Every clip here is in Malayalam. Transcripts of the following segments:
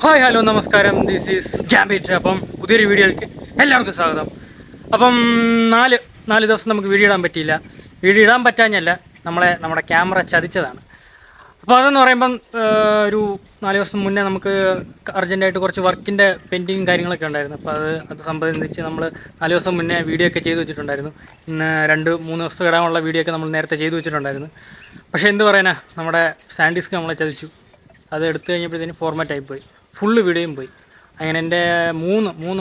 ഹായ് ഹലോ നമസ്കാരം, ദിസ് ഈസ് ജാംബിറ്റ്. അപ്പം പുതിയൊരു വീഡിയോയിലേക്ക് എല്ലാവർക്കും സ്വാഗതം. അപ്പം നാല് ദിവസം നമുക്ക് വീഡിയോ ഇടാൻ പറ്റിയില്ല. വീഡിയോ ഇടാൻ പറ്റാഞ്ഞല്ല, നമ്മുടെ ക്യാമറ ചതിച്ചതാണ്. അപ്പോൾ അതെന്ന് പറയുമ്പം ഒരു 4 ദിവസം മുന്നേ നമുക്ക് അർജൻറ്റായിട്ട് കുറച്ച് വർക്കിൻ്റെ പെൻഡിങ് കാര്യങ്ങളൊക്കെ ഉണ്ടായിരുന്നു. അപ്പോൾ അത് സംബന്ധിച്ച് നമ്മൾ 4 ദിവസം മുന്നേ വീഡിയോ ഒക്കെ ചെയ്തു വെച്ചിട്ടുണ്ടായിരുന്നു. ഇന്ന് 2-3 ദിവസം ഇടാനുള്ള വീഡിയോ ഒക്കെ നമ്മൾ നേരത്തെ ചെയ്തു വെച്ചിട്ടുണ്ടായിരുന്നു. പക്ഷേ എന്ത് പറയാനാ, നമ്മുടെ സാൻഡിസ്ക് നമ്മളെ ചതിച്ചു. അത് എടുത്തു കഴിഞ്ഞപ്പോഴത്തേന് ഫോർമാറ്റ് ആയിപ്പോയി, ഫുള്ള് വീഡിയോയും പോയി. അങ്ങനെ എൻ്റെ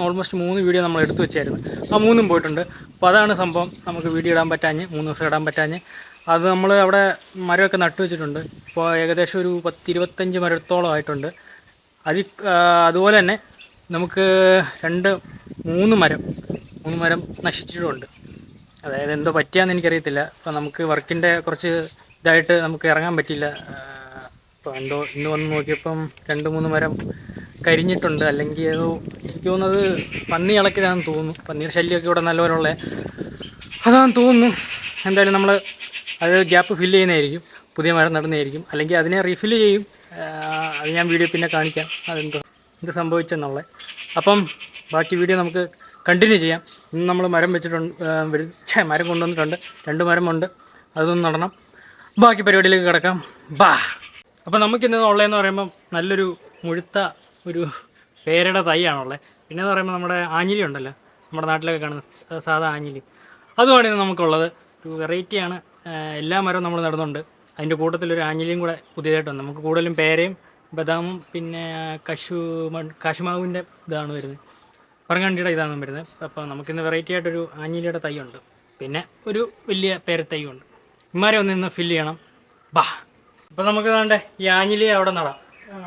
ഓൾമോസ്റ്റ് 3 വീഡിയോ നമ്മൾ എടുത്തു വെച്ചായിരുന്നു. ആ 3ഉം പോയിട്ടുണ്ട്. അപ്പോൾ അതാണ് സംഭവം. നമുക്ക് വീഡിയോ ഇടാൻ പറ്റാഞ്ഞ്, 3 ദിവസം ഇടാൻ പറ്റാഞ്ഞ്. അത് നമ്മൾ അവിടെ മരമൊക്കെ നട്ടു വെച്ചിട്ടുണ്ട്. ഇപ്പോൾ ഏകദേശം ഒരു 10-25 മരത്തോളം ആയിട്ടുണ്ട്. അതുപോലെ തന്നെ നമുക്ക് 3 മരം നശിച്ചിട്ടുമുണ്ട്. അതായത് എന്തോ പറ്റിയാന്ന് എനിക്കറിയത്തില്ല. അപ്പോൾ നമുക്ക് വർക്കിൻ്റെ കുറച്ച് ഇതായിട്ട് നമുക്ക് ഇറങ്ങാൻ പറ്റിയില്ല. അപ്പോൾ ഇന്ന് വന്ന് നോക്കിയപ്പം 2-3 മരം കരിഞ്ഞിട്ടുണ്ട്. അല്ലെങ്കിൽ എനിക്ക് തോന്നുന്നത് പന്നി ഇളക്കിയതാണെന്ന് തോന്നുന്നു. പന്നിയുടെ ശല്യമൊക്കെ ഇവിടെ നല്ലപോലുള്ള അതാണെന്ന് തോന്നുന്നു. എന്തായാലും നമ്മൾ അത് ഗ്യാപ്പ് ഫില്ല് ചെയ്യുന്നതായിരിക്കും, പുതിയ മരം നടുന്നതായിരിക്കും. അല്ലെങ്കിൽ അതിനെ റീഫില്ല് ചെയ്യും. അത് ഞാൻ വീഡിയോ പിന്നെ കാണിക്കാം എന്ത് സംഭവിച്ചെന്നുള്ളത്. അപ്പം ബാക്കി വീഡിയോ നമുക്ക് കണ്ടിന്യൂ ചെയ്യാം. ഇന്ന് നമ്മൾ മരം മരം കൊണ്ടുവന്നിട്ടുണ്ട്. 2 മരമുണ്ട്, അതൊന്നും നടണം. ബാക്കി പരിപാടിയിലേക്ക് കിടക്കാം. അപ്പോൾ നമുക്കിന്ന് ഉള്ളതെന്ന് പറയുമ്പം നല്ലൊരു മുഴുത്ത ഒരു പേരയുടെ തൈയാണുള്ളത്. പിന്നെയെന്ന് പറയുമ്പോൾ നമ്മുടെ ആഞ്ഞിലി ഉണ്ടല്ലോ, നമ്മുടെ നാട്ടിലൊക്കെ കാണുന്ന സാധാ ആഞ്ഞിലി, അതുമാണ് ഇന്ന് നമുക്കുള്ളത്. ഒരു വെറൈറ്റിയാണ്. എല്ലാ മരവും നമ്മൾ നടുന്നുണ്ട്. അതിൻ്റെ കൂട്ടത്തിലൊരു ആഞ്ഞിലിയും കൂടെ പുതിയതായിട്ട് വന്നു. നമുക്ക് കൂടുതലും പേരയും ബദാമും പിന്നെ കാശുമാവിൻ്റെ ഇതാണ് വരുന്നത്, പറങ്ങാണ്ടിയുടെ ഇതാണ് വരുന്നത്. അപ്പോൾ നമുക്കിന്ന് വെറൈറ്റി ആയിട്ടൊരു ആഞ്ഞിലിയുടെ തൈയുണ്ട്, പിന്നെ ഒരു വലിയ പേരത്തൈയുണ്ട്. ഇമാരെ ഇന്ന് ഫില്ല് ചെയ്യണം. അപ്പോൾ നമുക്ക് വേണ്ടേ ഈ ആഞ്ഞിലി അവിടെ നടാം.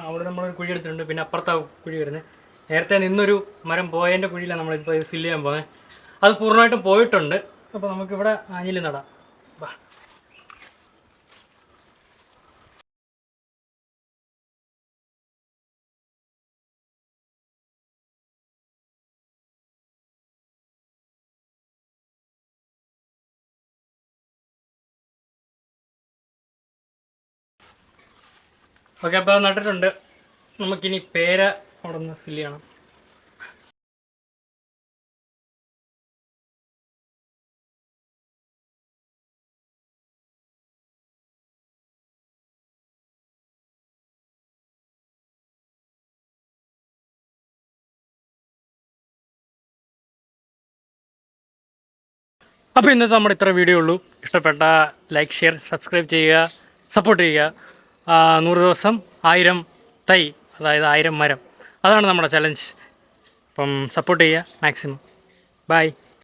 അവിടെ നമ്മളൊരു കുഴി എടുത്തിട്ടുണ്ട്. പിന്നെ അപ്പുറത്താണ് കുഴി വരുന്നത്. നേരത്തെ നിന്നൊരു മരം പോയതിൻ്റെ കുഴിയിലാണ് നമ്മളിപ്പോൾ ഇത് ഫില്ല് ചെയ്യാൻ പോകുന്നത്. അത് പൂർണ്ണമായിട്ടും പോയിട്ടുണ്ട്. അപ്പോൾ നമുക്കിവിടെ ആഞ്ഞിലി നടാം. ഓക്കെ, അപ്പോൾ നട്ടിട്ടുണ്ട്. നമുക്കിനി പേര അവിടെ നിന്ന് ഫില്ല് ചെയ്യണം. അപ്പോൾ ഇന്നത്തെ നമ്മുടെ ഇത്ര വീഡിയോ ഉള്ളൂ. ഇഷ്ടപ്പെട്ട ലൈക്ക്, ഷെയർ, സബ്സ്ക്രൈബ് ചെയ്യുക, സപ്പോർട്ട് ചെയ്യുക. 100 ദിവസം 1000 തൈ, അതായത് 1000 മരം, അതാണ് നമ്മുടെ ചലഞ്ച്. അപ്പം സപ്പോർട്ട് ചെയ്യുക മാക്സിമം. ബൈ.